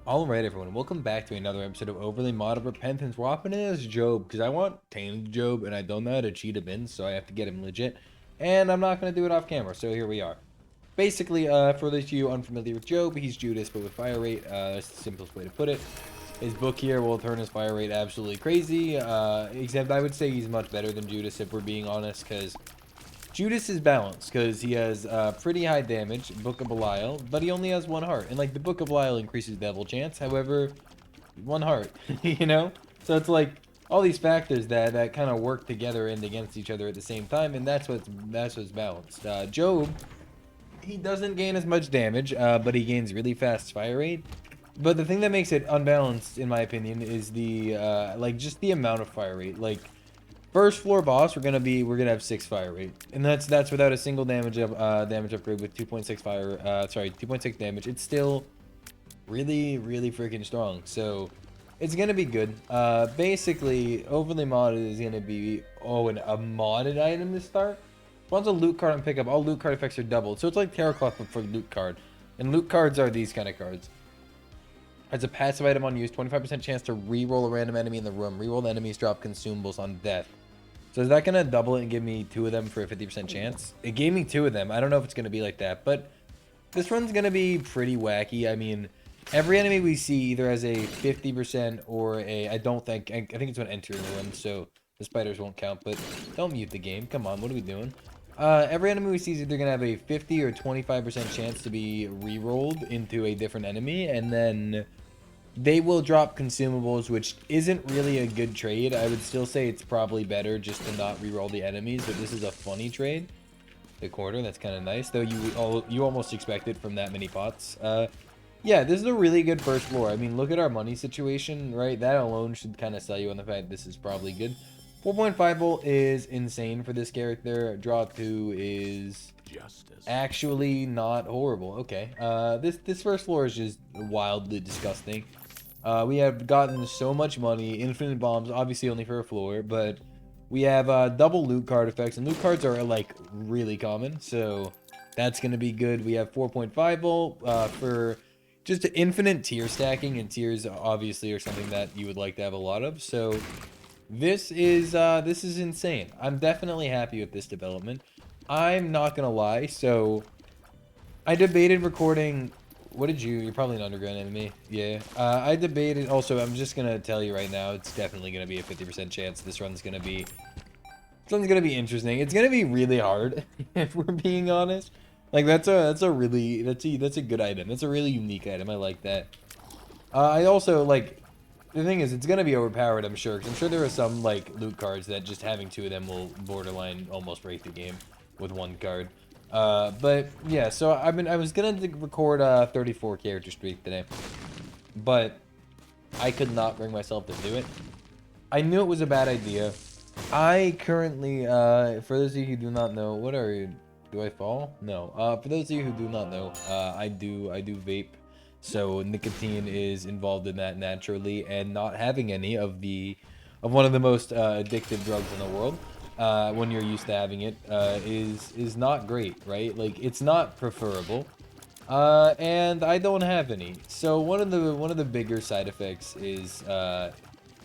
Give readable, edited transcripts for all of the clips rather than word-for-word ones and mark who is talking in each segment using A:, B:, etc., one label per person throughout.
A: Alright everyone, welcome back to another episode of Overly Modded Repentance. We're hopping in as Job, because I want Tainted Job, and I don't know how to cheat him in, so I have to get him legit. And I'm not going to do it off camera, so here we are. Basically, for those of you unfamiliar with Job, he's Judas, but with fire rate. That's the simplest way to put it. His book here will turn his fire rate absolutely crazy, except I would say he's much better than Judas, if we're being honest, because Judas is balanced because he has pretty high damage, Book of Belial, but he only has one heart. And like the Book of Belial increases devil chance, however, one heart, you know? So it's like all these factors that kind of work together and against each other at the same time, and that's what's balanced. Job, he doesn't gain as much damage, but he gains really fast fire rate. But the thing that makes it unbalanced, in my opinion, is the like just the amount of fire rate. Like first floor boss, we're gonna have 6 fire rate, and that's without a single damage upgrade with 2.6 fire. 2.6 damage. It's still really freaking strong. So it's gonna be good. Basically, overly modded is gonna be and a modded item to start. Once a loot card and pickup, all loot card effects are doubled. So it's like Terror Cloth but for loot card, and loot cards are these kind of cards. As a passive item on use, 25% chance to re-roll a random enemy in the room. Re-roll the enemies drop consumables on death. So is that going to double it and give me 2 of them for a 50% chance? It gave me 2 of them. I don't know if it's going to be like that, but this run's going to be pretty wacky. I mean, every enemy we see either has a 50% or a... I think it's when entering the room, so the spiders won't count, but don't mute the game. Come on, what are we doing? Every enemy we see is either going to have a 50 or 25% chance to be re-rolled into a different enemy, and then they will drop consumables, which isn't really a good trade. I would still say it's probably better just to not reroll the enemies, but this is a funny trade. The quarter, that's kind of nice, though you almost expect it from that many pots. Yeah, this is a really good first floor. I mean, look at our money situation, right? That alone should kind of sell you on the fact this is probably good. 4.5 volt is insane for this character. Draw 2 is actually not horrible. Okay, this first floor is just wildly disgusting. We have gotten so much money, infinite bombs, obviously only for a floor, but we have double loot card effects, and loot cards are like really common, so that's gonna be good. We have 4.5 volt for just infinite tier stacking, and tiers obviously are something that you would like to have a lot of. So this is insane. I'm definitely happy with this development. I'm not gonna lie, so I debated recording. What did you? You're probably an underground enemy. Yeah. I debated. Also, I'm just gonna tell you right now, it's definitely gonna be a 50% chance. This run's gonna be. This one's gonna be interesting. It's gonna be really hard, if we're being honest. Like that's a good item. That's a really unique item. I like that. I also like. The thing is, it's gonna be overpowered. I'm sure. 'Cause I'm sure there are some like loot cards that just having 2 of them will borderline almost break the game with 1 card. But yeah, so I was gonna record a 34 character streak today, but I could not bring myself to do it. I knew it was a bad idea. I currently, for those of you who do not know, what are you? Do I fall? No. For those of you who do not know, I do vape, so nicotine is involved in that naturally, and not having any of one of the most addictive drugs in the world. When you're used to having it, is not great, right? Like it's not preferable, and I don't have any. So one of the bigger side effects is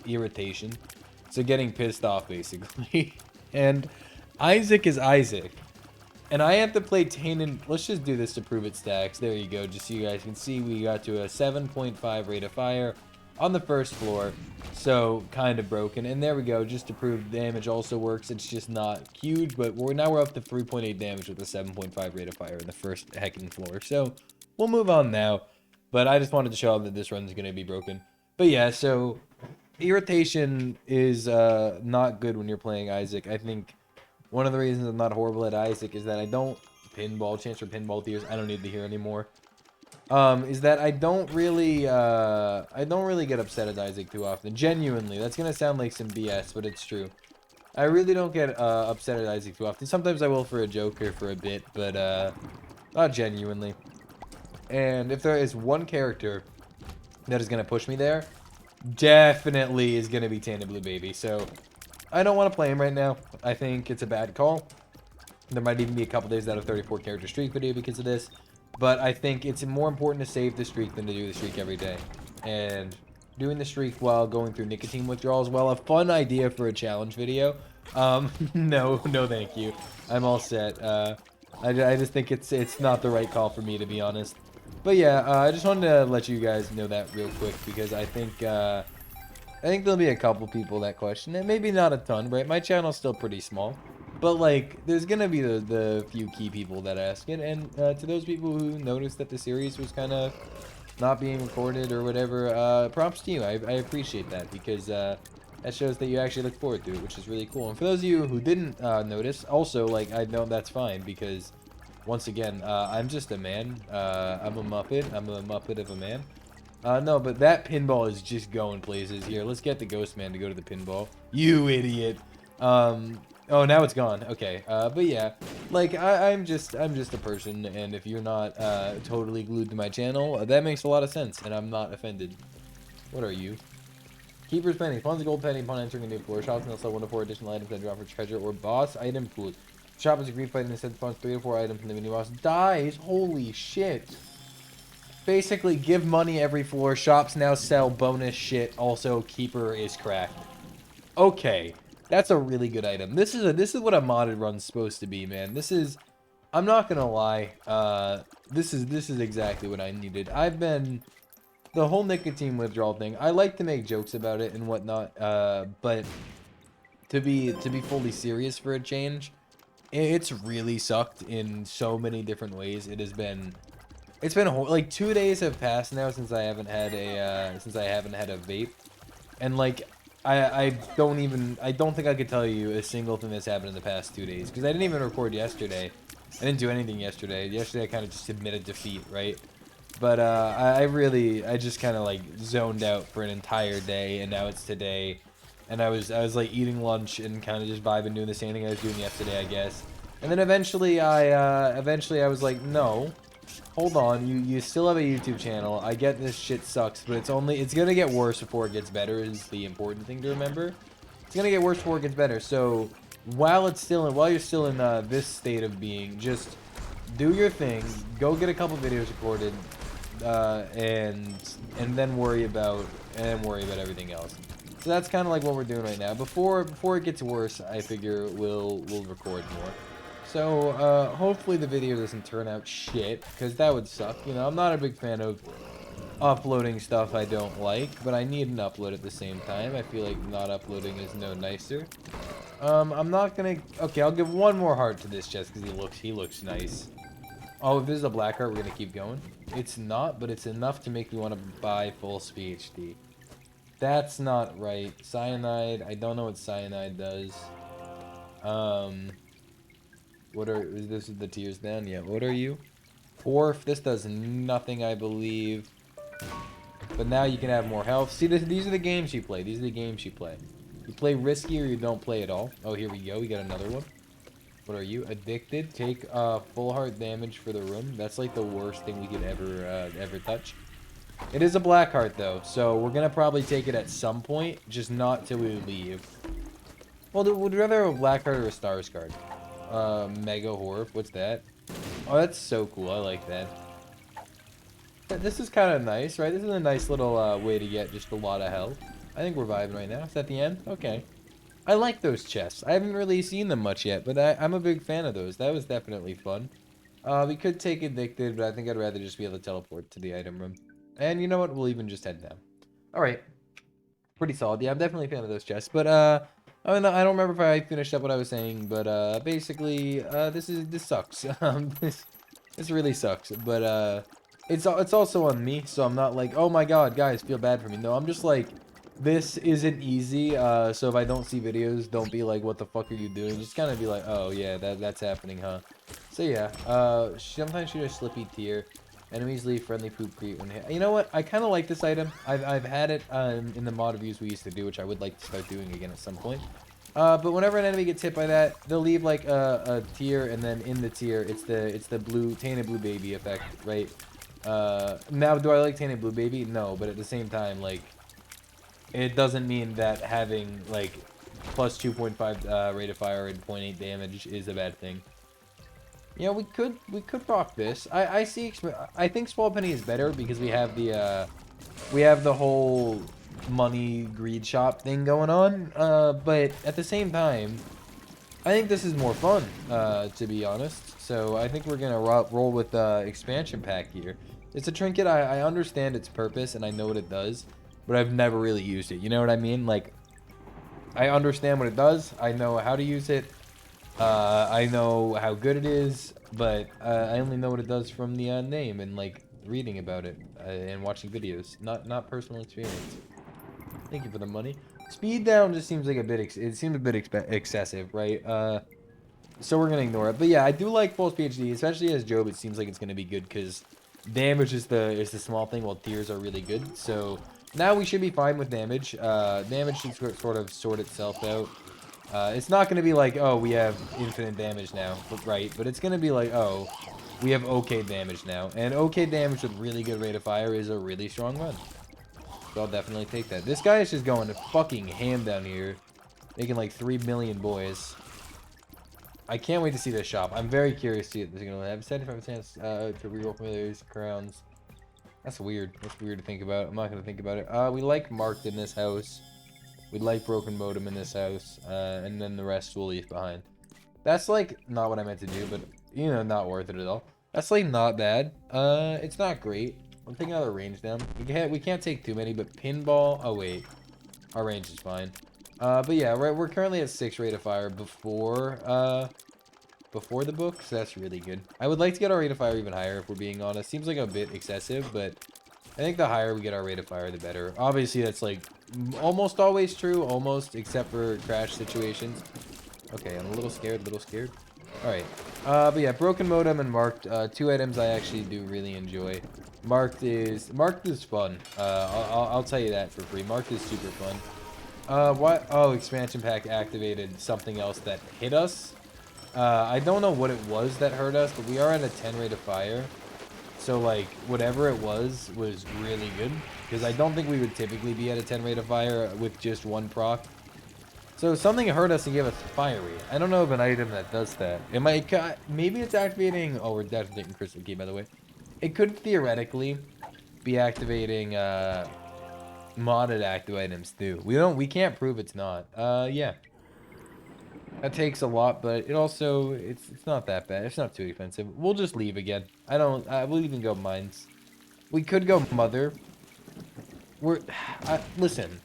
A: irritation. So getting pissed off basically, and Isaac is Isaac, and I have to play Tainted. Let's just do this to prove it stacks. There you go. Just so you guys can see, we got to a 7.5 rate of fire on the first floor, so kind of broken. And there we go, just to prove damage also works. It's just not huge, but now we're up to 3.8 damage with a 7.5 rate of fire in the first heckin' floor. So we'll move on now, but I just wanted to show that this run's gonna be broken. But yeah, so irritation is not good when you're playing Isaac. I think one of the reasons I'm not horrible at Isaac is that I don't pinball chance for pinball tiers. I don't need to hear anymore. Is that I don't really get upset at Isaac too often. Genuinely, that's gonna sound like some BS, but it's true. I really don't get upset at Isaac too often. Sometimes I will for a joke or for a bit, but not genuinely. And if there is one character that is gonna push me there, definitely is gonna be Tainted Blue Baby. So I don't want to play him right now. I think it's a bad call. There might even be a couple days out of 34 character streak video because of this. But I think it's more important to save the streak than to do the streak every day. and doing the streak while going through nicotine withdrawals. Well, a fun idea for a challenge video. No, no, thank you. I'm all set. I just think it's not the right call for me, to be honest. But yeah, I just wanted to let you guys know that real quick because I think there'll be a couple people that question it. Maybe not a ton, right? My channel's still pretty small. But, like, there's gonna be the few key people that ask it. And to those people who noticed that the series was kind of not being recorded or whatever, props to you. I appreciate that because that shows that you actually look forward to it, which is really cool. And for those of you who didn't notice, also, like, I know that's fine because, once again, I'm just a man. I'm a Muppet. I'm a Muppet of a man. No, but that pinball is just going places here. Let's get the Ghost Man to go to the pinball. You idiot. Oh, now it's gone. Okay. But yeah, like I'm just a person, and if you're not totally glued to my channel, that makes a lot of sense, and I'm not offended. What are you? Keeper's Penny. Spawns a gold penny upon entering a new floor. Shops can sell 1 to 4 additional items that drop for treasure or boss item pool. Shop is a green fight and instead spawns 3 to 4 items from the mini boss. Dies. Holy shit. Basically, give money every floor. Shops now sell bonus shit. Also, Keeper is cracked. Okay, that's a really good item. This is what a modded run's supposed to be, man. This is, I'm not gonna lie. This is exactly what I needed. I've been the whole nicotine withdrawal thing. I like to make jokes about it and whatnot. But to be fully serious for a change, it's really sucked in so many different ways. It's been like 2 days have passed now since I haven't had a vape, and like I don't think I could tell you a single thing that's happened in the past 2 days because I didn't even record yesterday. I didn't do anything yesterday. Yesterday I kind of just admitted defeat, right? But I just kind of like zoned out for an entire day, and now it's today, and I was like eating lunch and kind of just vibing, doing the same thing I was doing yesterday, I guess. And then eventually I was like, no. Hold on, you still have a YouTube channel. I get this shit sucks, but it's gonna get worse before it gets better is the important thing to remember. It's gonna get worse before it gets better. So while you're still in this state of being, just do your thing. Go get a couple videos recorded, and then worry about everything else. So that's kind of like what we're doing right now. Before it gets worse, I figure we'll record more. So, hopefully the video doesn't turn out shit, because that would suck. You know, I'm not a big fan of uploading stuff I don't like, but I need an upload at the same time. I feel like not uploading is no nicer. I'm not gonna... Okay, I'll give one more heart to this chest, because he looks nice. Oh, if this is a black heart, we're gonna keep going. It's not, but it's enough to make me want to buy full PhD. That's not right. Cyanide, I don't know what cyanide does. This is the tiers down? Yeah, what are you? Orf, this does nothing, I believe. But now you can have more health. See, these are the games you play. These are the games you play. You play risky or you don't play at all. Oh, here we go. We got another one. What are you? Addicted. Take full heart damage for the room. That's like the worst thing we could ever touch. It is a black heart, though. So we're going to probably take it at some point. Just not till we leave. Well, would you rather have a black heart or a stars card? Mega Horror. What's that? Oh, that's so cool. I like that. This is kind of nice, right? This is a nice little way to get just a lot of health. I think we're vibing right now. Is that the end? Okay. I like those chests. I haven't really seen them much yet, but I'm a big fan of those. That was definitely fun. We could take Addicted, but I think I'd rather just be able to teleport to the item room. And you know what? We'll even just head down. Alright. Pretty solid. Yeah, I'm definitely a fan of those chests. But, I don't remember if I finished up what I was saying, but basically, this sucks. This really sucks. But it's also on me, so I'm not like, oh my god, guys, feel bad for me. No, I'm just like, this isn't easy. So if I don't see videos, don't be like, what the fuck are you doing? Just kind of be like, oh yeah, that's happening, huh? So yeah, sometimes shoot a slippy tier. Enemies leave friendly poop crate when hit. You know what? I kind of like this item. I've had it in the mod reviews we used to do, which I would like to start doing again at some point. But whenever an enemy gets hit by that, they'll leave like a tier, and then in the tier, it's the blue Tainted Blue Baby effect, right? Now, do I like Tainted Blue Baby? No, but at the same time, like, it doesn't mean that having like plus 2.5 rate of fire and 0.8 damage is a bad thing. Yeah, we could rock this. I think Small Penny is better because we have the We have the whole money greed shop thing going on, but at the same time, I think this is more fun, to be honest. So I think we're gonna roll with expansion pack here. It's a trinket. I understand its purpose and I know what it does, but I've never really used it. You know what I mean? Like, I understand what it does. I know how to use it. I know how good it is, but I only know what it does from the name and like reading about it and watching videos, not personal experience. Thank you for the money. Speed down just seems like a bit. It seems a bit excessive, right? So we're gonna ignore it. But yeah, I do like false PhD, especially as Job. It seems like it's gonna be good because damage is the small thing, while tears are really good. So now we should be fine with damage. Damage should sort of sort itself out. It's not gonna be like, oh, we have infinite damage now, right? But it's gonna be like, oh, we have okay damage now, and okay damage with really good rate of fire is a really strong run. So I'll definitely take that. This guy is just going to fucking ham down here, making like 3 million boys. I can't wait to see this shop. I'm very curious to see what this is going to have. 75% to reroll familiars, crowns. That's weird. That's weird to think about. I'm not going to think about it. We like Marked in this house. We like Broken Modem in this house. And then the rest we'll leave behind. That's like not what I meant to do, but you know, not worth it at all. That's like not bad. It's not great. I'm taking another range down. We can't take too many, but pinball. Oh wait, our range is fine. But yeah, we're currently at 6 rate of fire before the book, so that's really good. I would like to get our rate of fire even higher, if we're being honest. Seems like a bit excessive, but I think the higher we get our rate of fire, the better. Obviously, that's like almost always true, almost, except for crash situations. Okay, I'm a little scared, Alright, but yeah, Broken Modem and Marked, 2 items I actually do really enjoy. Marked is fun. I'll tell you that for free. Marked is super fun. What? Oh, expansion pack activated something else that hit us. I don't know what it was that hurt us, but we are at a 10 rate of fire. So, like, whatever it was really good. Because I don't think we would typically be at a 10 rate of fire with just one proc. So something hurt us and gave us fire rate. I don't know of an item that does that. It might, maybe it's activating, oh, we're definitely taking Crystal Key, by the way. It could theoretically be activating, modded active items too. We can't prove it's not. Yeah. That takes a lot, but it also, it's not that bad. It's not too expensive. We'll just leave again. We'll even go mines. We could go mother. Listen.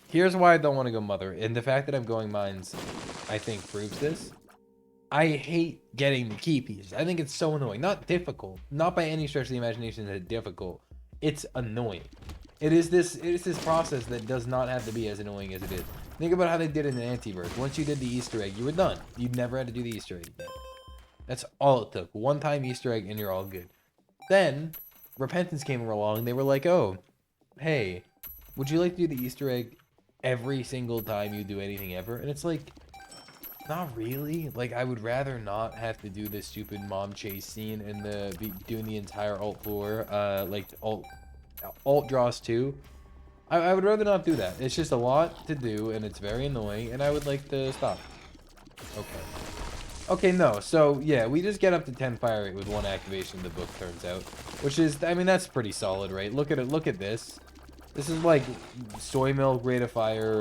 A: Here's why I don't want to go mother, and the fact that I'm going mines, I think, proves this. I hate getting the key pieces. I think it's so annoying. Not difficult. Not by any stretch of the imagination is it difficult. It's annoying. It is this process that does not have to be as annoying as it is. Think about how they did it in Antiverse. Once you did the Easter egg, you were done. You never had to do the Easter egg again. That's all it took. One time Easter egg and you're all good. Then, Repentance came along and they were like, oh, hey, would you like to do the Easter egg every single time you do anything ever? And it's like, not really. Like, I would rather not have to do this stupid mom chase scene and doing the entire alt floor, like alt draws too. I would rather not do that. It's just a lot to do and it's very annoying and I would like to stop. Okay, no. So yeah, we just get up to 10 fire rate with one activation, the book turns out, which is, I mean, that's pretty solid, right? Look at it. Look at this. This is like soy milk rate of fire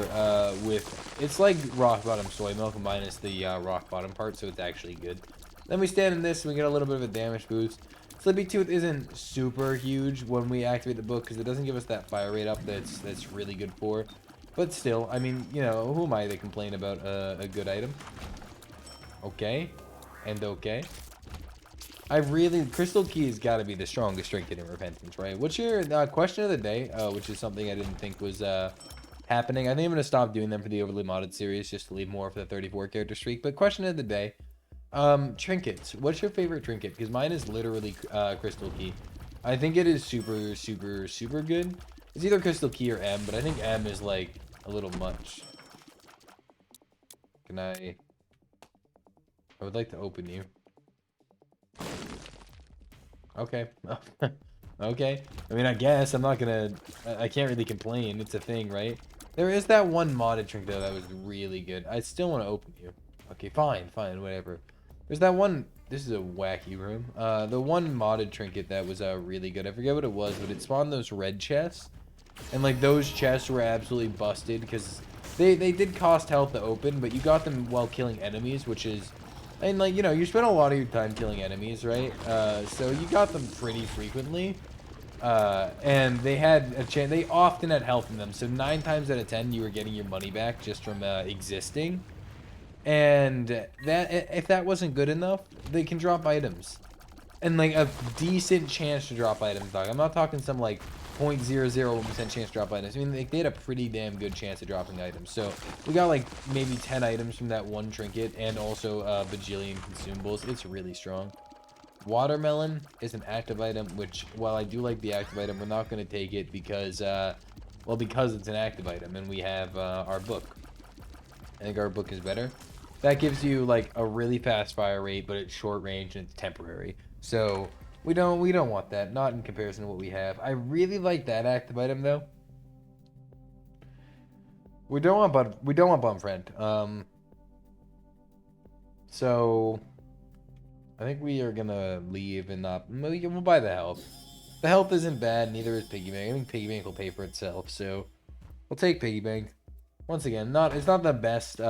A: with, it's like rock bottom soy milk minus the rock bottom part, so it's actually good. Then we stand in this and we get a little bit of a damage boost. Slippy Tooth isn't super huge when we activate the book because it doesn't give us that fire rate up that's really good for. But still, I mean, you know, who am I to complain about a good item? Okay. And okay. Crystal Key has got to be the strongest trinket in Repentance, right? What's your question of the day? Which is something I didn't think was happening. I think I'm going to stop doing them for the overly modded series just to leave more for the 34 character streak. But question of the day. Trinkets. What's your favorite trinket? Because mine is literally Crystal Key. I think it is super, super, super good. It's either Crystal Key or M, but I think M is like a little much. Can I would like to open you. Okay. Okay. I mean, I guess I'm not gonna... I can't really complain. It's a thing, right? There is that one modded trinket, though, that was really good. I still want to open you. Okay, fine, whatever. There's that one... This is a wacky room. The one modded trinket that was really good. I forget what it was, but it spawned those red chests. And like those chests were absolutely busted because they did cost health to open, but you got them while killing enemies, which is, and like, you know, you spend a lot of your time killing enemies, right? So you got them pretty frequently. And they had a chance, they often had health in them, so 9 times out of 10 you were getting your money back just from existing. And that, if that wasn't good enough, they can drop items. And like a decent chance to drop items, dog. I'm not talking some like 0.001% chance to drop items. I mean, like, they had a pretty damn good chance of dropping items. So we got like maybe 10 items from that one trinket, and also a bajillion consumables. It's really strong. Watermelon is an active item, which, while I do like the active item, we're not going to take it because, well, because it's an active item, and we have our book. I think our book is better. That gives you like a really fast fire rate, but it's short range and it's temporary. So we don't want that. Not in comparison to what we have. I really like that active item though. We don't want bum friend. So I think we are gonna leave and not. We'll buy the health. The health isn't bad. Neither is piggy bank. I think piggy bank will pay for itself. So we'll take piggy bank. Once again, it's not the best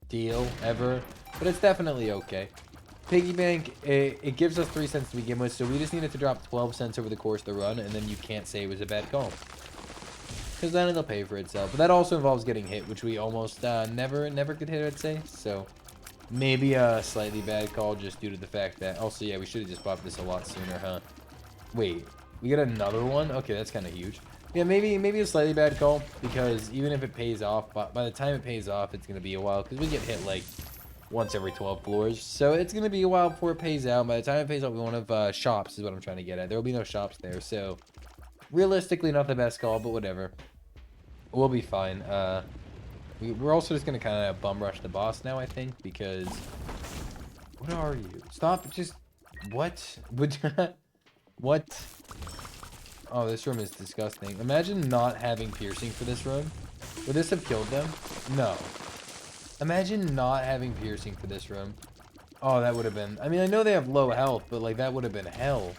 A: deal ever, but it's definitely okay. Piggy bank, it gives us 3 cents to begin with, so we just needed to drop 12 cents over the course of the run, and then you can't say it was a bad call, because then it'll pay for itself. But that also involves getting hit, which we almost never get hit, I'd say. So maybe a slightly bad call just due to the fact that, also, yeah, we should have just popped this a lot sooner, huh? Wait, we get another one? Okay, that's kind of huge. Yeah, maybe a slightly bad call, because even if it pays off, by the time it pays off, it's going to be a while, because we get hit like once every 12 floors, so it's going to be a while before it pays out. By the time it pays out, we won't have shops, is what I'm trying to get at. There will be no shops there, so realistically not the best call, but whatever. We'll be fine. We're also just going to kind of bum rush the boss now, I think, because... What are you? Stop, just... What? What? Oh, this room is disgusting. Imagine not having piercing for this room. Would this have killed them? No. Imagine not having piercing for this room. Oh, that would have been... I mean, I know they have low health, but, like, that would have been hell.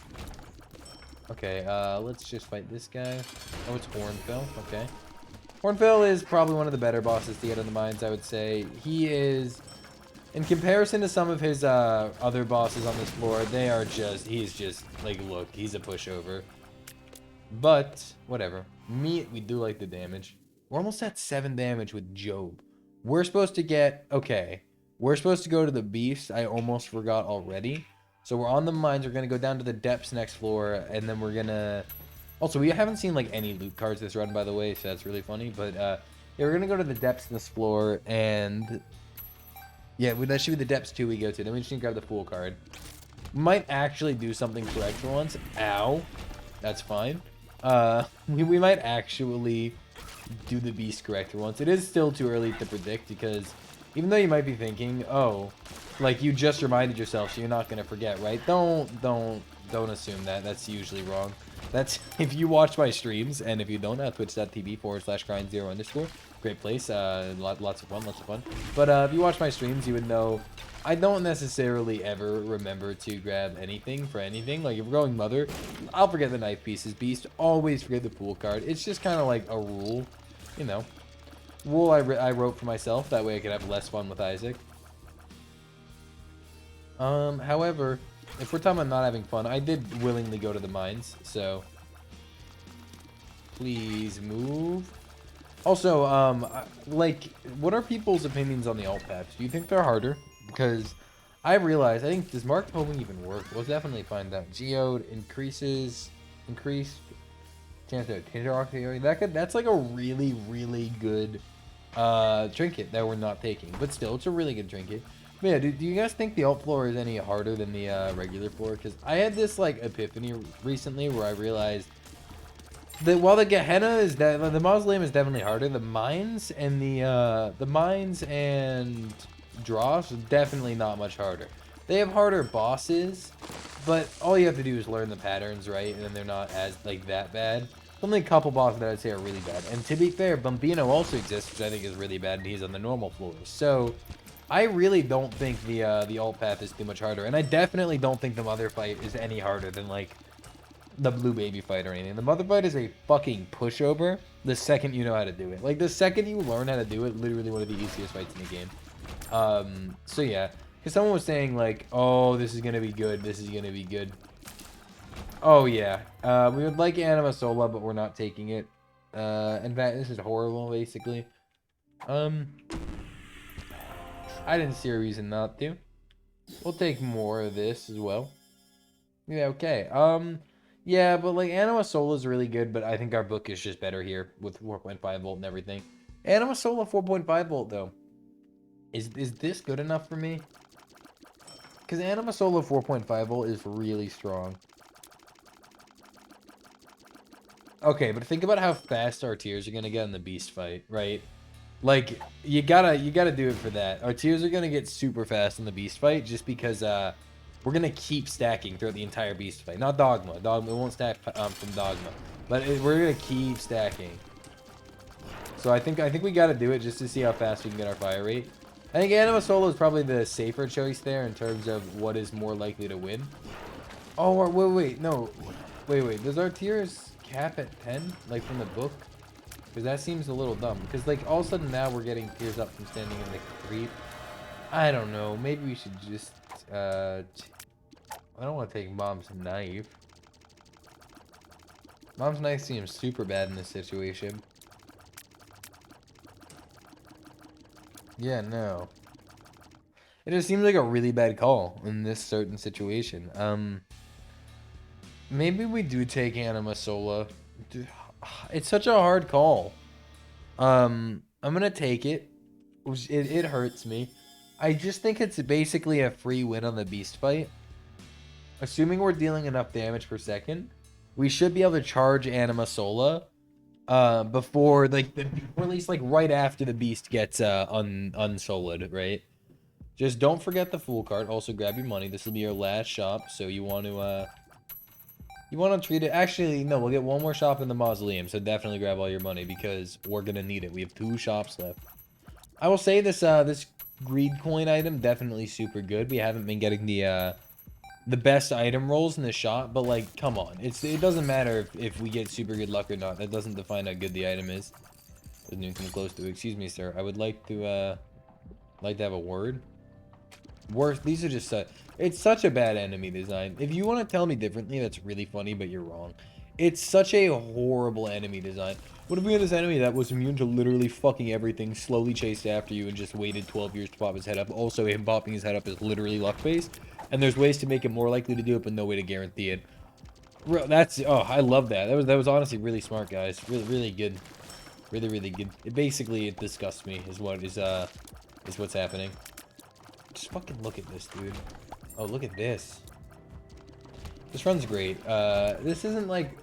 A: Okay, let's just fight this guy. Oh, it's Hornfell. Okay. Hornfell is probably one of the better bosses to get in the mines, I would say. He is... In comparison to some of his other bosses on this floor, they are just... He's just... Like, look, he's a pushover. But, whatever. We do like the damage. We're almost at 7 damage with Job. We're supposed to get... Okay. We're supposed to go to the beast. I almost forgot already. So we're on the mines. We're going to go down to the depths next floor. And then we're going to... Also, we haven't seen, like, any loot cards this run, by the way. So that's really funny. But, yeah, we're going to go to the depths of this floor. And... Yeah, that should be the depths 2 we go to. Then we just need to grab the Fool card. Might actually do something correct for once. Ow. That's fine. We might actually do the beast correct for once. It is still too early to predict, because even though you might be thinking, oh, like, you just reminded yourself, so you're not gonna forget, right? Don't assume that. That's usually wrong. That's if you watch my streams, and if you don't, twitch.tv/grind0_. Great place. Lots of fun. But if you watch my streams, you would know I don't necessarily ever remember to grab anything for anything. Like, if we're going Mother, I'll forget the knife pieces. Beast, always forget the Fool card. It's just kind of like a rule, you know. Rule I wrote for myself. That way I could have less fun with Isaac. However, if we're talking about not having fun, I did willingly go to the mines, so... Please move. Also, like, what are people's opinions on the alt paths? Do you think they're harder? Because I realized, I think, does Mark Hoping even work? We'll definitely find out. Geode increased chance to Tainted. That's like a really, really good trinket that we're not taking. But still, it's a really good trinket. But yeah, do you guys think the alt floor is any harder than the regular floor? Because I had this, like, epiphany recently where I realized that while the Gehenna is the Mausoleum is definitely harder, the mines and the mines and Dross is definitely not much harder. They have harder bosses, but all you have to do is learn the patterns, right? And then they're not as, like, that bad. Only a couple bosses that I'd say are really bad. And to be fair, Bambino also exists, which I think is really bad, and he's on the normal floors. So I really don't think the alt path is too much harder, and I definitely don't think the Mother fight is any harder than, like, the blue baby fight or anything. The mother fight is a fucking pushover the second you know how to do it. Like, the second you learn how to do it, literally one of the easiest fights in the game. So yeah. Because someone was saying, like, oh, this is going to be good. This is going to be good. Oh, yeah. We would like Anima Sola, but we're not taking it. In fact, this is horrible, basically. I didn't see a reason not to. We'll take more of this as well. Yeah, okay. Yeah, but like Anima Sola is really good, but I think our book is just better here with 4.5 volt and everything. Anima Sola 4.5 volt though. Is this good enough for me? Because Anima Sola 4.5 volt is really strong. Okay, but think about how fast our tiers are gonna get in the beast fight, right? Like, you gotta do it for that. Our tiers are gonna get super fast in the beast fight just because we're gonna keep stacking throughout the entire beast fight. Not Dogma. Dogma won't stack from Dogma, but we're gonna keep stacking. So I think we gotta do it just to see how fast we can get our fire rate. I think Anima Solo is probably the safer choice there in terms of what is more likely to win. Oh, wait, no. Wait. Does our tiers cap at 10, like from the book? Because that seems a little dumb. Because, like, all of a sudden now we're getting tiers up from standing in the creep. I don't know. Maybe we should just, I don't want to take Mom's knife. Mom's knife seems super bad in this situation. Yeah, no. It just seems like a really bad call in this certain situation. Maybe we do take Anima Sola. Dude, it's such a hard call. I'm gonna take it. It hurts me. I just think it's basically a free win on the beast fight. Assuming we're dealing enough damage per second, we should be able to charge Anima Sola before, like, or at least like right after the beast gets unsolid, right? Just don't forget the Fool card. Also grab your money. This will be your last shop, so you want to treat it. Actually, no, we'll get one more shop in the Mausoleum, so definitely grab all your money because we're gonna need it. We have 2 shops left. I will say this this greed coin item definitely super good. We haven't been getting the best item rolls in the shop, but like, come on, it doesn't matter if we get super good luck or not. That doesn't define how good the item is. Doesn't even come close to it. Excuse me, sir. I would like to have a word. These are just it's such a bad enemy design. If you want to tell me differently, that's really funny, but you're wrong. It's such a horrible enemy design. What if we had this enemy that was immune to literally fucking everything, slowly chased after you, and just waited 12 years to pop his head up? Also, him popping his head up is literally luck-based, and there's ways to make it more likely to do it, but no way to guarantee it. I love that. That was honestly really smart, guys. Really good. Really good. It disgusts me, is what's happening. Just fucking look at this, dude. Oh, look at this. This run's great. This isn't like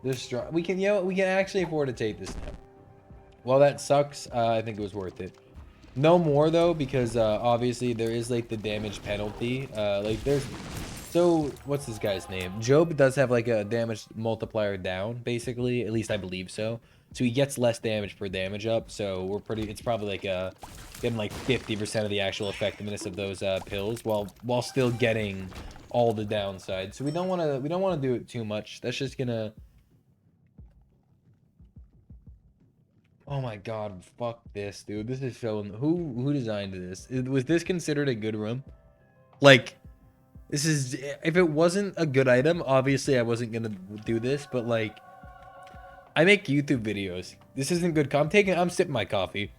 A: this strong. We can actually afford to take this now. While that sucks, I think it was worth it. No more though, because obviously there is like the damage penalty. So what's this guy's name? Job does have like a damage multiplier down, basically. At least I believe so. So he gets less damage per damage up. So it's probably like getting like 50% of the actual effectiveness of those pills while still getting all the downside. So we don't want to do it too much. That's just gonna. Oh my god, fuck this, dude. This is so. Who designed this? Was this considered a good room? Like, this is. If it wasn't a good item, obviously I wasn't gonna do this. But like, I make YouTube videos. This isn't good. I'm sipping my coffee.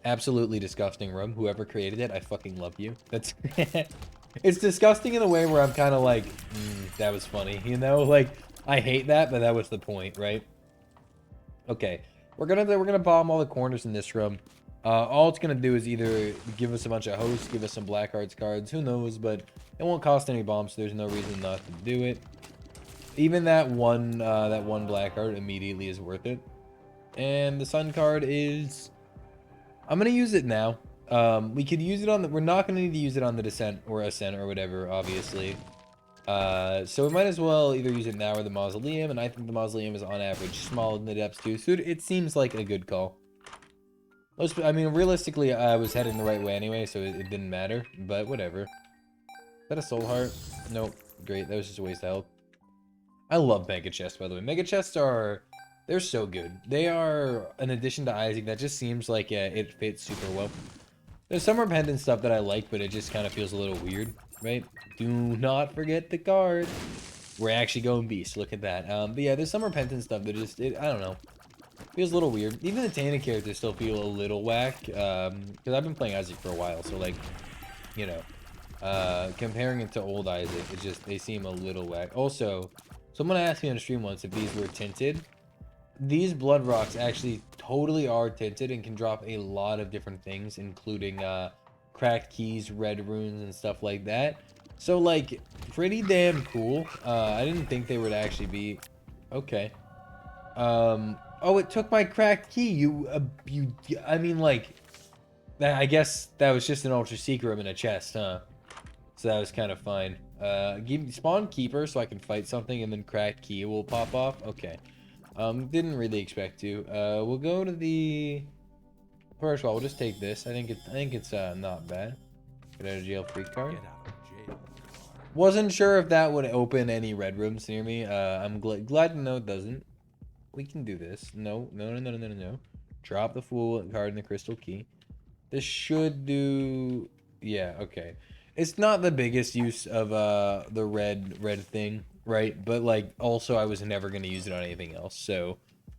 A: Absolutely disgusting room. Whoever created it, I fucking love you. That's. It's disgusting in a way where I'm kind of like, that was funny, you know? Like, I hate that, but that was the point, right? Okay, we're gonna bomb all the corners in this room. All it's gonna do is either give us a bunch of hosts, give us some black arts cards, who knows? But it won't cost any bombs, so there's no reason not to do it. Even that one black art immediately is worth it. And the sun card is, I'm gonna use it now. We could use it on the, we're not gonna need to use it on the descent or ascent or whatever, obviously. So we might as well either use it now or the Mausoleum, and I think the Mausoleum is on average smaller than the depths too, so it seems like a good call. I mean, realistically, I was heading the right way anyway, so it didn't matter. But whatever. Is that a soul heart? Nope. Great. That was just a waste of health. I love mega chests, by the way. Mega chests are... They're so good. They are an addition to Isaac that just seems like it fits super well. There's some repentant stuff that I like, but it just kind of feels a little weird, right? Do not forget the card. We're actually going beast. Look at that. But yeah, there's some repentant stuff that just... I don't know. Feels a little weird. Even the Tainted characters still feel a little whack. Because I've been playing Isaac for a while, so like, you know, comparing it to old Isaac, it just, they seem a little whack. Also, someone asked me on stream once if these were tinted. These blood rocks actually totally are tinted and can drop a lot of different things, including cracked keys, red runes, and stuff like that. So like, pretty damn cool. I didn't think they would actually be... Okay. Oh, it took my cracked key. I mean, like, I guess that was just an ultra secret in a chest, huh? So that was kind of fine. Spawn keeper so I can fight something, and then cracked key will pop off. Okay. Didn't really expect to. We'll go to the... First of all, we'll just take this. I think it's not bad. Get out of jail free card.
B: Get out of jail.
A: Wasn't sure if that would open any red rooms near me. I'm glad to know it doesn't. We can do this. No. Drop the full card and the crystal key. This should do... Yeah, okay. It's not the biggest use of the red thing, right? But like, also I was never going to use it on anything else, so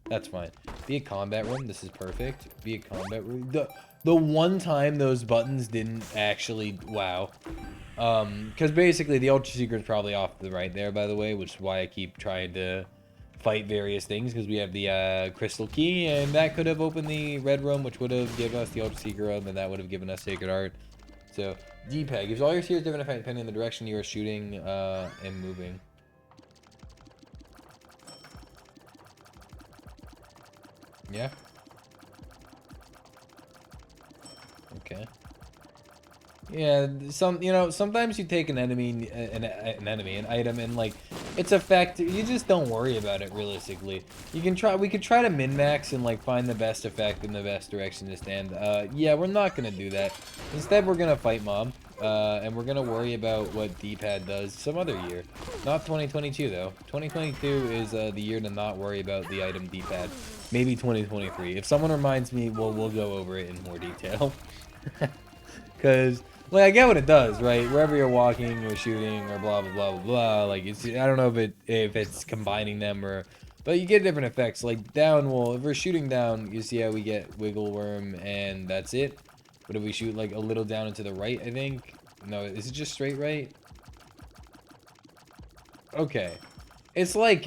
A: that's fine. Be a combat room. This is perfect. Be a combat room. The one time those buttons didn't actually... Wow. Because basically the ultra secret's probably off to the right there, by the way, which is why I keep trying to fight various things, because we have the crystal key, and that could have opened the red room, which would have given us the ultra secret room, and that would have given us sacred art. So D-pad gives all your spheres different effect depending on the direction you are shooting and moving. Yeah. Okay. Yeah, sometimes you take an enemy, an item, and like its effect, you just don't worry about it realistically. We could try to min-max and like find the best effect in the best direction to stand. Yeah, we're not gonna do that. Instead, we're gonna fight Mom, and we're gonna worry about what D-pad does some other year. Not 2022 though. 2022 is the year to not worry about the item D-pad. Maybe 2023. If someone reminds me, we'll go over it in more detail. Cause like I get what it does, right? Wherever you're walking or shooting or blah blah blah blah blah. Like I don't know if it's combining them or, but you get different effects. Like down, well, if we're shooting down, you see how we get wiggle worm and that's it. But if we shoot like a little down and to the right, I think. No, is it just straight right? Okay, it's like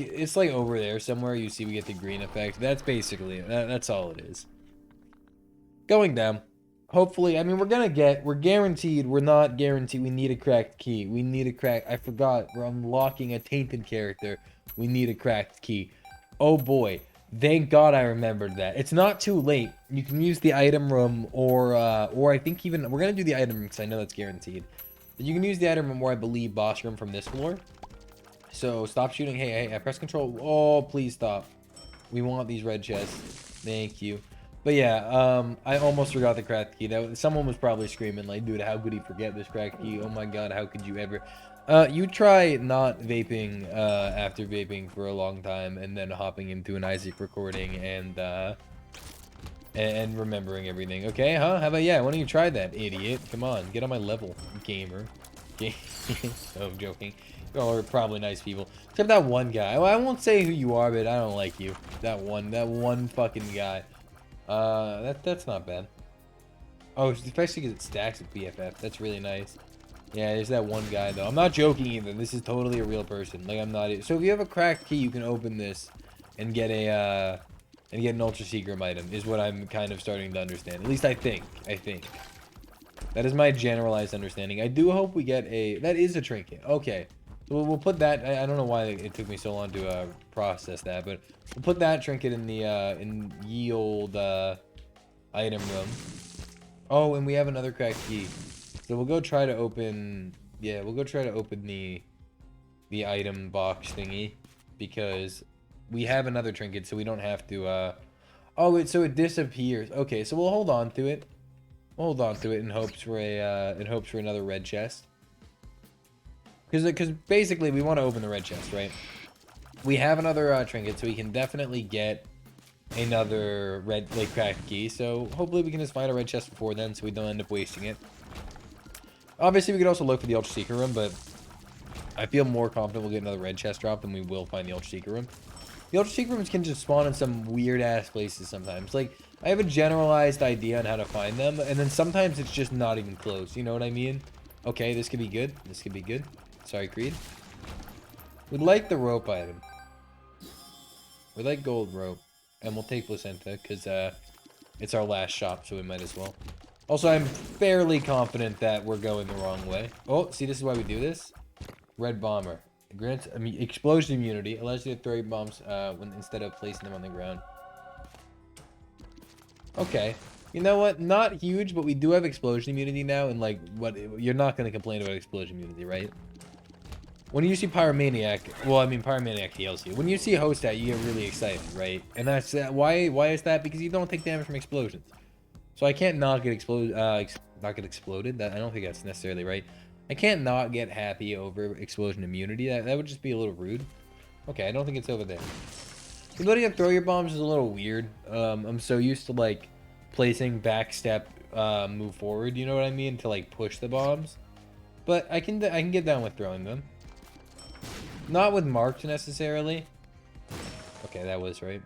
A: over there somewhere. You see we get the green effect. That's basically it. That's all it is. Going down. Hopefully, I mean, we're guaranteed, we're not guaranteed, we need a cracked key. We need a I forgot, we're unlocking a tainted character. We need a cracked key. Oh boy, thank God I remembered that. It's not too late. You can use the item room or I think even, we're gonna do the item room because I know that's guaranteed. But you can use the item room or I believe boss room from this floor. So stop shooting, hey, I press control. Oh, please stop. We want these red chests. Thank you. But yeah, I almost forgot the cracked key. Someone was probably screaming like, dude, how could he forget this cracked key? Oh my God, how could you ever? You try not vaping after vaping for a long time and then hopping into an Isaac recording and remembering everything. Okay, huh? How about, yeah, why don't you try that, idiot? Come on, get on my level, gamer. No, I'm joking. Y'all are probably nice people. Except that one guy. Well, I won't say who you are, but I don't like you. That one fucking guy. That's not bad. Oh, especially because it stacks with BFF. That's really nice. Yeah, there's that one guy though. I'm not joking either. This is totally a real person. Like I'm not. So if you have a cracked key, you can open this and get an ultra secret item. Is what I'm kind of starting to understand. At least I think. That is my generalized understanding. I do hope we get a. That is a trinket. Okay. So we'll put that. I don't know why it took me so long to process that, but we'll put that trinket in the in ye old item room. Oh, and we have another cracked key. So we'll go try to open. Yeah, we'll go try to open the item box thingy because we have another trinket, so we don't have to. Oh, so it disappears. Okay, so we'll hold on to it. We'll hold on to it in hopes for another red chest. Because basically we want to open the red chest, right? We have another trinket, so we can definitely get another red like cracked key. So hopefully we can just find a red chest before then, so we don't end up wasting it. Obviously, we could also look for the Ultra Secret Room, but I feel more confident we'll get another red chest drop than we will find the Ultra Secret Room. The Ultra Secret Rooms can just spawn in some weird-ass places sometimes. Like, I have a generalized idea on how to find them, and then sometimes it's just not even close. You know what I mean? Okay, this could be good. This could be good. Sorry, Creed. We'd like the rope item. We like gold rope. And we'll take placenta, because it's our last shop, so we might as well. Also, I'm fairly confident that we're going the wrong way. Oh, see, this is why we do this? Red Bomber. It grants explosion immunity. Allows you to throw your bombs instead of placing them on the ground. Okay. You know what? Not huge, but we do have explosion immunity now. And, like, you're not going to complain about explosion immunity, right? When you see Pyromaniac, well, I mean, Pyromaniac heals you. When you see Hostat, you get really excited, right? And that's why is that? Because you don't take damage from explosions. So I can't not get exploded. Not get exploded. I don't think that's necessarily right. I can't not get happy over explosion immunity. That would just be a little rude. Okay, I don't think it's over there. The ability to throw your bombs is a little weird. I'm so used to like placing backstep, move forward. You know what I mean? To like push the bombs. But I can get down with throwing them. Not with marked necessarily. Okay, that was right.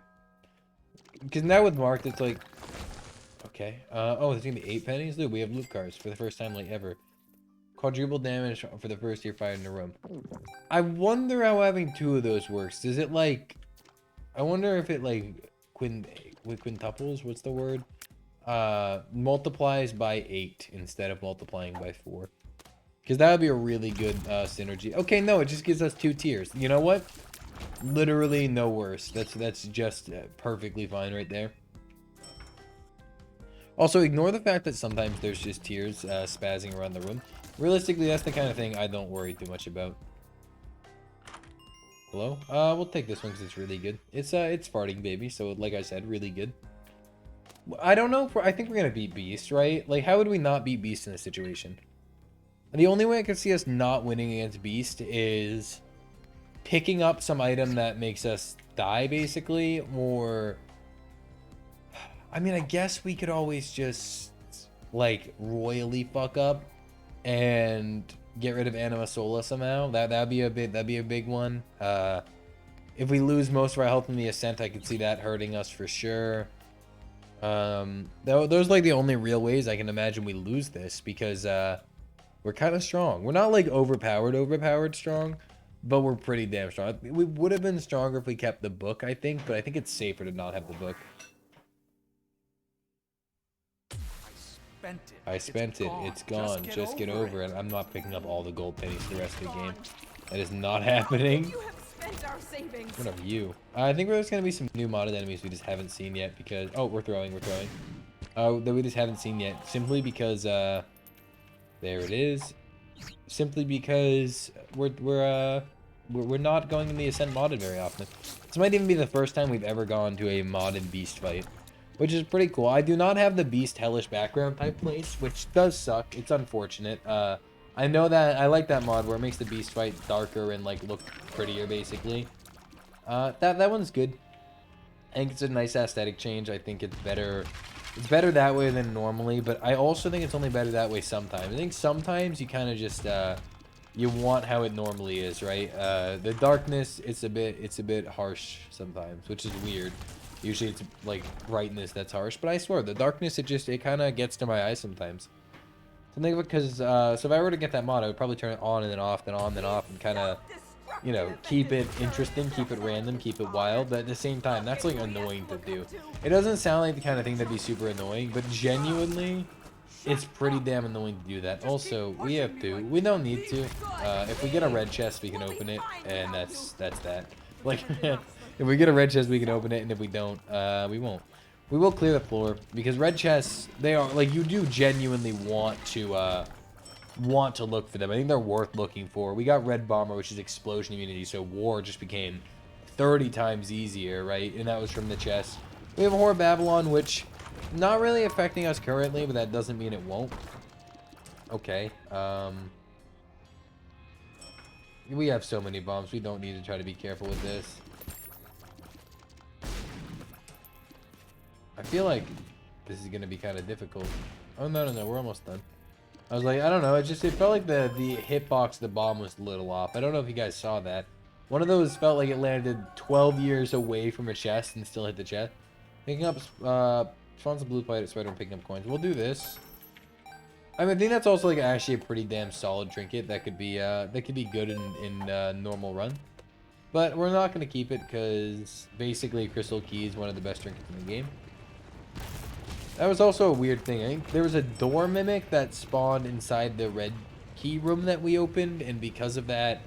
A: Because now with marked, it's like. Okay. Oh, there's gonna be 8 pennies. Dude, we have loot cards for the first time like ever. Quadruple damage for the first year fired in a room. I wonder how having 2 of those works. Does it like? I wonder if it like quintuples. What's the word? Multiplies by 8 instead of multiplying by 4. Because that would be a really good synergy. Okay, no, it just gives us 2 tiers. You know what? Literally no worse. That's just perfectly fine right there. Also, ignore the fact that sometimes there's just tiers spazzing around the room. Realistically, that's the kind of thing I don't worry too much about. Hello? We'll take this one because it's really good. It's farting baby, so like I said, really good. I don't know if I think we're gonna beat Beast, right? Like, how would we not beat Beast in this situation? And the only way I can see us not winning against Beast is picking up some item that makes us die, basically, or... I mean, I guess we could always just, like, royally fuck up and get rid of Anima Sola somehow. That'd be a big one. If we lose most of our health in the Ascent, I could see that hurting us for sure. Those like the only real ways I can imagine we lose this, because we're kind of strong. We're not like overpowered strong, but we're pretty damn strong. We would have been stronger if we kept the book, I think, but I think it's safer to not have the book. I spent it. It's gone. Just get over it. I'm not picking up all the gold pennies for the rest of the game. That is not happening. What are you? I think there's going to be some new modded enemies we just haven't seen yet because... Oh, we're throwing. That we just haven't seen yet. Simply because, there it is. Simply because we're not going in the Ascent modded very often. This might even be the first time we've ever gone to a modded beast fight, which is pretty cool. I do not have the beast hellish background type place, which does suck. It's unfortunate. I know that I like that mod where it makes the beast fight darker and like look prettier, basically. That one's good. I think it's a nice aesthetic change. I think it's better. It's better that way than normally, but I also think it's only better that way sometimes. I think sometimes you kind of just you want how it normally is, right? The darkness, it's a bit harsh sometimes, which is weird. Usually it's like brightness that's harsh, but I swear the darkness, it kind of gets to my eyes sometimes. So think of it, because so if I were to get that mod, I would probably turn it on and then off, then on, then off, and kind of, you know, keep it interesting, keep it random, keep it wild. But at the same time, that's like annoying to do. It doesn't sound like the kind of thing that'd be super annoying, but genuinely, it's pretty damn annoying to do that. Also, we don't need to. If we get a red chest, we can open it, and that's that. Like. If we get a red chest, we can open it, and if we don't, we won't. We will clear the floor, because red chests, they are, like, you do genuinely want to look for them. I think they're worth looking for. We got Red Bomber, which is explosion immunity, so war just became 30 times easier, right? And that was from the chest. We have a Whore of Babylon, which not really affecting us currently, but that doesn't mean it won't. Okay. We have so many bombs. We don't need to try to be careful with this. I feel like this is going to be kind of difficult. Oh, no, we're almost done. I was like, I don't know. It felt like the hitbox of the bomb was a little off. I don't know if you guys saw that. One of those felt like it landed 12 years away from a chest and still hit the chest. Picking up, spawns a blue plate at spider and picking up coins. We'll do this. I mean, I think that's also like actually a pretty damn solid trinket that could be good in normal run. But we're not going to keep it because basically Crystal Key is one of the best trinkets in the game. That was also a weird thing. I think there was a door mimic that spawned inside the red key room that we opened, and because of that,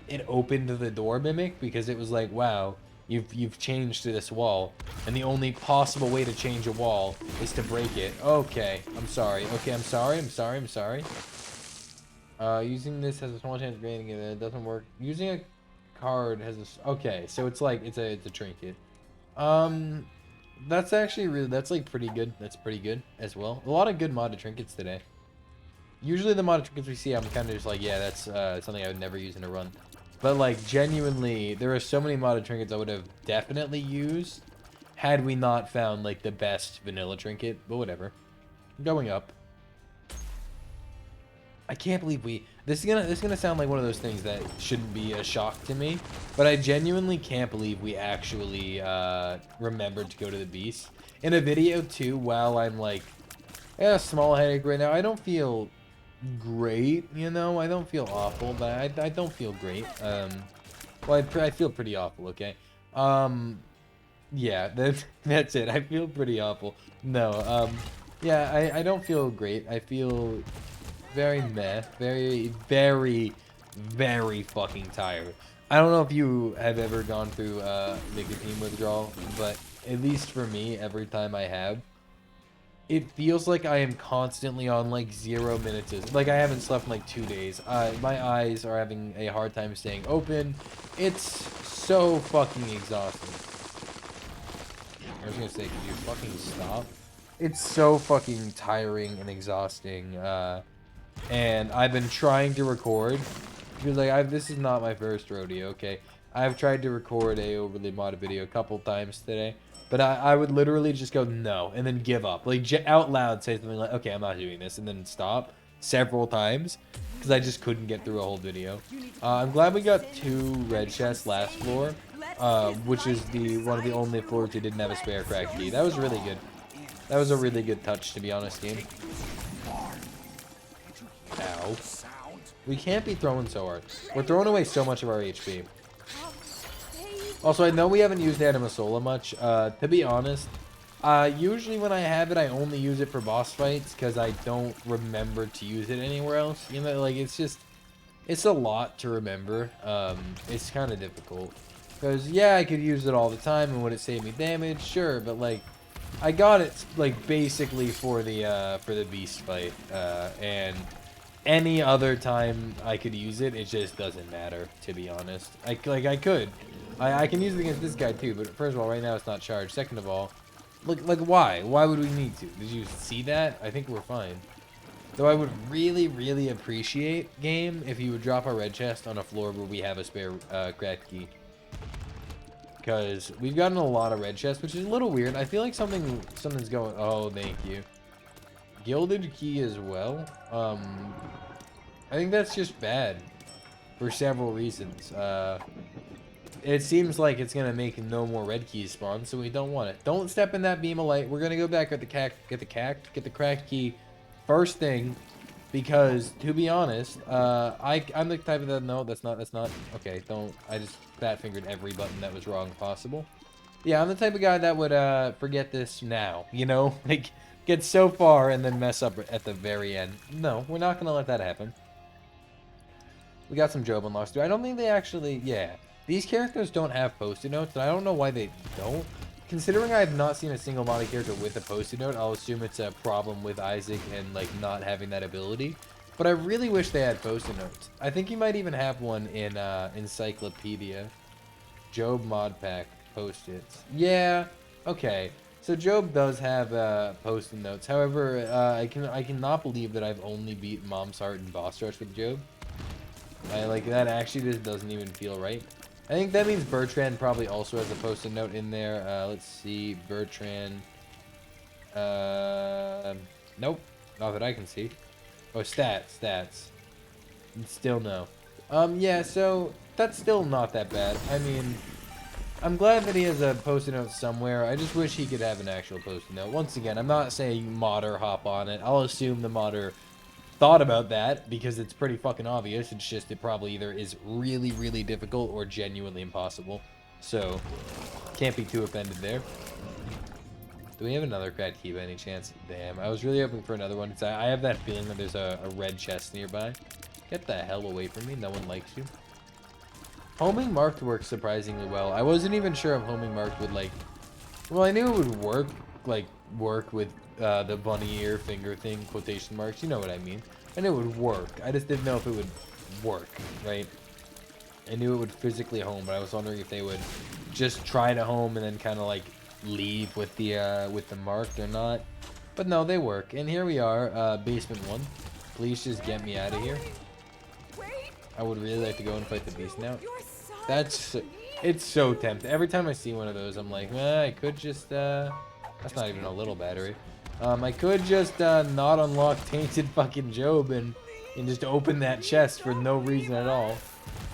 A: it opened the door mimic because it was like, wow, you've changed this wall, and the only possible way to change a wall is to break it. Okay, I'm sorry. Okay, I'm sorry. Using this has a small chance of granting it. It doesn't work. Using a card has a... Okay, so it's like it's a trinket. That's actually really, that's like pretty good. That's pretty good as well. A lot of good modded trinkets today. Usually the modded trinkets we see, I'm kind of just like, yeah, that's something I would never use in a run. But like genuinely, there are so many modded trinkets I would have definitely used had we not found like the best vanilla trinket. But whatever. Going up. I can't believe this is gonna sound like one of those things that shouldn't be a shock to me, but I genuinely can't believe we actually remembered to go to the beast in a video too. While I'm like, yeah, small headache right now. I don't feel great, you know. I don't feel awful, but I don't feel great. Well, I feel pretty awful. Okay. Yeah, that's it. I feel pretty awful. No. Yeah, I don't feel great. I feel very meh, very fucking tired. I don't know if you have ever gone through nicotine withdrawal, but at least for me, every time I have, it feels like I am constantly on like 0 minutes. Like I haven't slept in like 2 days. My eyes are having a hard time staying open. It's so fucking exhausting. I was gonna say, could you fucking stop? It's so fucking tiring and exhausting. And I've been trying to record because like this is not my first rodeo. Okay, I've tried to record a overly modded video a couple times today, but I would literally just go no and then give up, like out loud say something like, okay, I'm not doing this, and then stop several times because I just couldn't get through a whole video. I'm glad we got 2 red chests last floor, which is one of the only floors who didn't have a spare crack key. That was really good. That was a really good touch, to be honest, game. Ow. We can't be throwing so hard. We're throwing away so much of our HP. Also, I know we haven't used Animasola much. To be honest, usually when I have it, I only use it for boss fights because I don't remember to use it anywhere else. You know, like it's a lot to remember. It's kind of difficult because yeah, I could use it all the time, and would it save me damage? Sure, but like I got it like basically for the beast fight, and any other time I could use it, it just doesn't matter, to be honest. I can use it against this guy too, but first of all, right now it's not charged. Second of all, look, like why would we need to? Did you see that? I think we're fine. Though I would really appreciate, game, if you would drop a red chest on a floor where we have a spare cracked key, because we've gotten a lot of red chests, which is a little weird. I feel like something's going. Oh, thank you. Gilded key as well. I think that's just bad for several reasons. It seems like it's gonna make no more red keys spawn, so we don't want it. Don't step in that beam of light. We're gonna go back at the get the cracked key first thing, because to be honest, I'm the type of that. No, that's not. Okay, don't. I just fat fingered every button that was wrong possible. Yeah, I'm the type of guy that would forget this now. You know, like. Get so far and then mess up at the very end. No, we're not going to let that happen. We got some Job unlocks, too. I don't think they actually... Yeah. These characters don't have post-it notes, and I don't know why they don't. Considering I have not seen a single modded character with a post-it note, I'll assume it's a problem with Isaac and, like, not having that ability. But I really wish they had post-it notes. I think you might even have one in Encyclopedia. Job mod pack post-its. Yeah... Okay, so Job does have post-it notes. However, I cannot believe that I've only beat Mom's Heart and Boss Rush with Job. Like that actually just doesn't even feel right. I think that means Bertrand probably also has a post-it note in there. Let's see, Bertrand. Nope, not that I can see. Oh, stats. Still no. Yeah, so that's still not that bad. I mean, I'm glad that he has a post-it note somewhere. I just wish he could have an actual post-it note. Once again, I'm not saying modder hop on it. I'll assume the modder thought about that because it's pretty fucking obvious. It's just it probably either is really, really difficult or genuinely impossible. So, can't be too offended there. Do we have another cracked key by any chance? Damn, I was really hoping for another one. I have that feeling that there's a red chest nearby. Get the hell away from me. No one likes you. Homing marked works surprisingly well. I wasn't even sure if homing marked would like... Well, I knew it would work, like, work with the bunny ear finger thing, quotation marks. You know what I mean. I knew it would work. I just didn't know if it would work, right? I knew it would physically home, but I was wondering if they would just try to home and then kind of like leave with the marked or not. But no, they work. And here we are, basement 1. Please just get me out of here. I would really like to go and fight the beast now. It's so tempting. Every time I see one of those, I'm like, I could just, that's not even a little battery. I could just, not unlock Tainted fucking Job and just open that chest for no reason at all.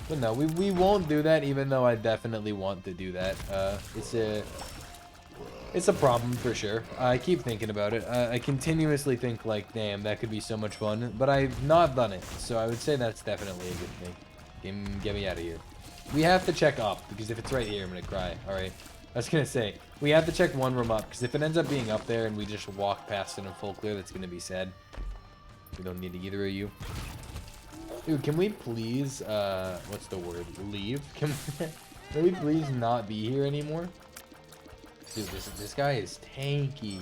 A: But no, we won't do that, even though I definitely want to do that. It's a problem for sure. I keep thinking about it. I continuously think like, damn, that could be so much fun, but I've not done it. So I would say that's definitely a good thing. Get me out of here. We have to check up, because if it's right here, I'm gonna cry. Alright. I was gonna say, we have to check one room up, because if it ends up being up there and we just walk past it in full clear, that's gonna be sad. We don't need either of you. Dude, can we please, what's the word? Leave? Can we please not be here anymore? Dude, this guy is tanky.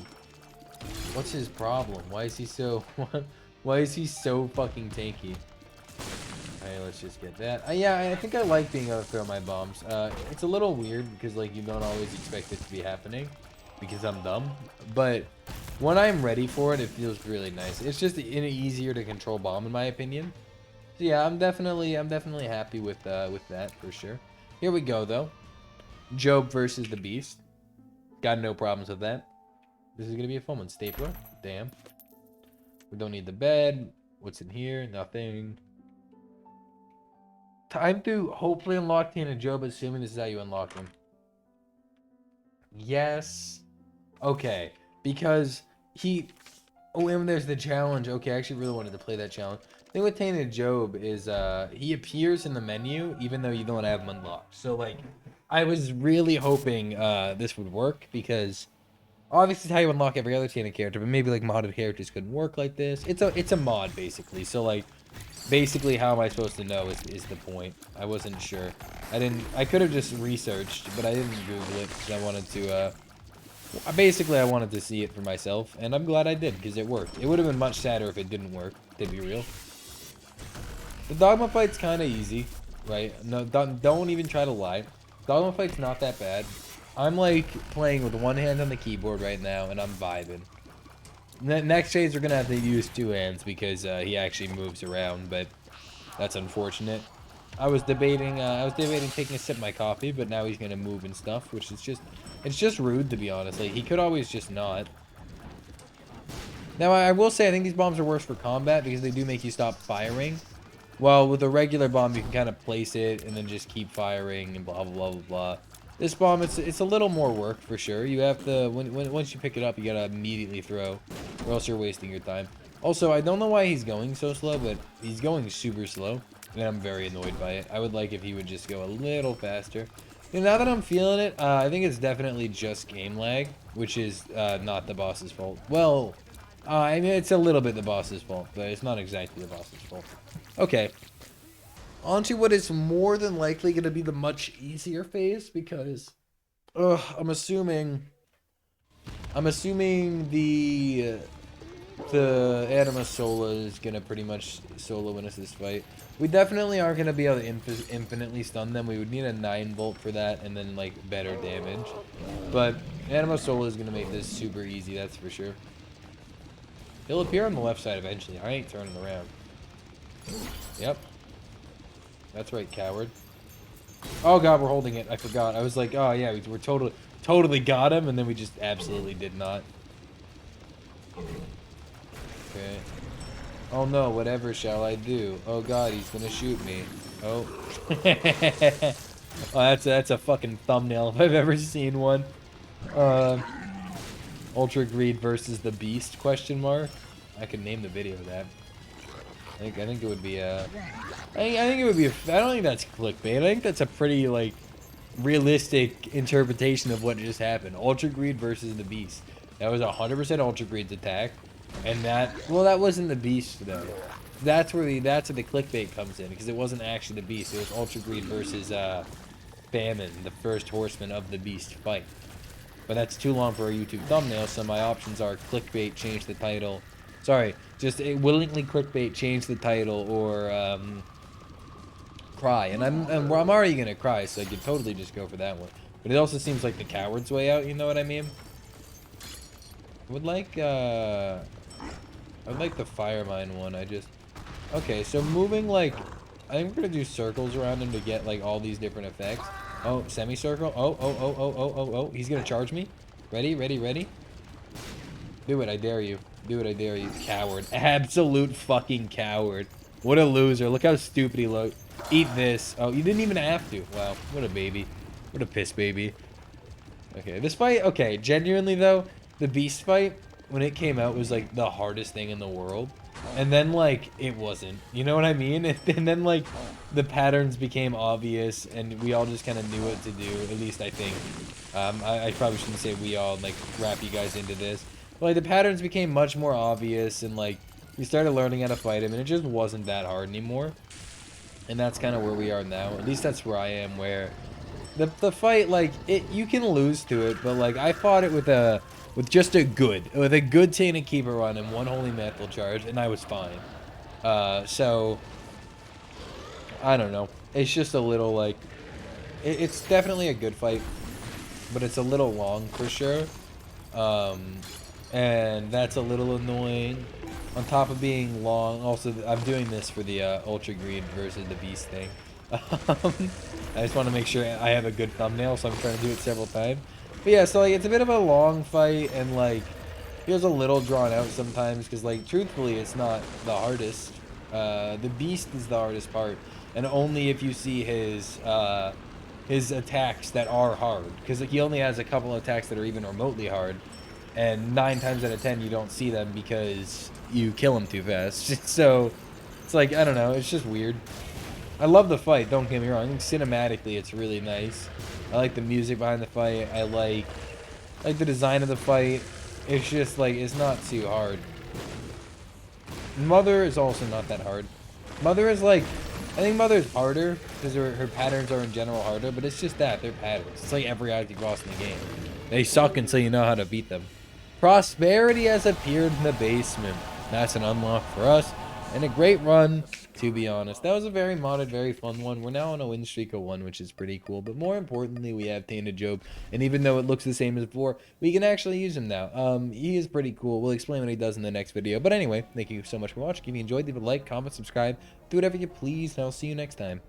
A: What's his problem? Why is he so fucking tanky? Alright, let's just get that. Yeah, I think I like being able to throw my bombs. It's a little weird because like you don't always expect it to be happening because I'm dumb. But when I'm ready for it, it feels really nice. It's just an easier to control bomb in my opinion. So yeah, I'm definitely happy with that for sure. Here we go though. Job versus the Beast. Got no problems with that. This is gonna be a fun one. Stapler. Damn. We don't need the bed. What's in here? Nothing. Time to hopefully unlock Tainted Job, assuming this is how you unlock him. Yes. Okay. Because he... Oh, and there's the challenge. Okay, I actually really wanted to play that challenge. The thing with Tainted Job is he appears in the menu even though you don't have him unlocked. So, like, I was really hoping this would work because obviously it's how you unlock every other Tainted character, but maybe, like, modded characters couldn't work like this. It's a mod, basically. So, like, basically how am I supposed to know is the point. I wasn't sure. I could have just researched, but I didn't Google it because I wanted to, basically I wanted to see it for myself, and I'm glad I did because it worked. It would have been much sadder if it didn't work, to be real. The dogma fight's kind of easy, right? No, don't even try to lie. Dogma fight's not that bad. I'm like playing with one hand on the keyboard right now, and I'm vibing. Next phase we're gonna have to use 2 hands because he actually moves around, but that's unfortunate. I was debating taking a sip of my coffee, but now he's gonna move and stuff, which is it's just rude to be honest. Like he could always just not. Now I will say I think these bombs are worse for combat because they do make you stop firing. Well, with a regular bomb you can kind of place it and then just keep firing and blah blah blah blah blah. This bomb, it's a little more work for sure. You have to once you pick it up, you gotta immediately throw, or else you're wasting your time. Also, I don't know why he's going so slow, but he's going super slow, and I'm very annoyed by it. I would like if he would just go a little faster. And now that I'm feeling it, I think it's definitely just game lag, which is not the boss's fault. Well, I mean it's a little bit the boss's fault, but it's not exactly the boss's fault. Okay. On to what is more than likely going to be the much easier phase because I'm assuming the the Anima Sola is gonna pretty much solo win us this fight. We definitely aren't gonna be able to infinitely stun them. We would need a 9-volt for that, and then like better damage. But Anima Sola is gonna make this super easy, that's for sure. He'll appear on the left side eventually. I ain't turning around. Yep. That's right, coward. Oh god, we're holding it. I forgot. I was like, oh yeah, we're totally got him, and then we just absolutely did not. Okay. Oh no, whatever shall I do? Oh god, he's gonna shoot me. Oh. Oh, that's a fucking thumbnail if I've ever seen one. Ultra Greed versus the Beast, question mark. I could name the video that. I think it would be I think it would be I don't think that's clickbait. I think that's a pretty like realistic interpretation of what just happened. Ultra Greed versus the Beast. That was 100% Ultra Greed's attack. And that wasn't the Beast though. That's where the clickbait comes in, because it wasn't actually the Beast. It was Ultra Greed versus Famine, the first horseman of the Beast fight. But that's too long for a YouTube thumbnail, so my options are clickbait, change the title. Sorry, just willingly clickbait, change the title, or cry. And I'm already gonna cry, so I could totally just go for that one. But it also seems like the coward's way out. You know what I mean? I would like the fire mine one. Okay, so moving like, I think we're gonna do circles around him to get like all these different effects. Oh, semicircle. Oh, he's gonna charge me. Ready. Do it, I dare you. Do it, I dare you. Coward. Absolute fucking coward. What a loser. Look how stupid he looked. Eat this. Oh, you didn't even have to. Wow, what a baby. What a piss baby. Okay, this fight, okay, genuinely though, the Beast fight, when it came out, was like the hardest thing in the world. And then like, it wasn't. You know what I mean? And then like, the patterns became obvious, and we all just kind of knew what to do, at least I think. I probably shouldn't say we all, like, wrap you guys into this. But like, the patterns became much more obvious, and like, we started learning how to fight him, and it just wasn't that hard anymore. And that's kind of where we are now. At least that's where I am, where the fight, like, you can lose to it, but like, I fought it with just a good Tainted Keeper run and one Holy Mantle charge, and I was fine. So I don't know. It's just a little like, it's definitely a good fight, but it's a little long for sure. And that's a little annoying. On top of being long, also I'm doing this for the Ultra Greed versus the Beast thing. I just want to make sure I have a good thumbnail, so I'm trying to do it several times. But yeah, so like, it's a bit of a long fight, and like, feels a little drawn out sometimes, because like, truthfully, it's not the hardest. The Beast is the hardest part, and only if you see his attacks that are hard, because like, he only has a couple of attacks that are even remotely hard, and 9 times out of 10 you don't see them because you kill him too fast. So it's like, I don't know, it's just weird. I love the fight, don't get me wrong. I think cinematically it's really nice. I like the music behind the fight. I like the design of the fight. It's just like, it's not too hard. Mother is also not that hard. Mother is like, I think Mother is harder because her patterns are in general harder, but it's just that, they're patterns. It's like every active boss in the game. They suck until you know how to beat them. Prosperity has appeared in the basement. That's an unlock for us, and a great run, to be honest. That was a very modded, very fun one. We're now on a win streak of 1, which is pretty cool, but more importantly, we have Tainted Job, and even though it looks the same as before, we can actually use him now. He is pretty cool. We'll explain what he does in the next video, but anyway, thank you so much for watching. If you enjoyed, leave a like, comment, subscribe, do whatever you please, and I'll see you next time.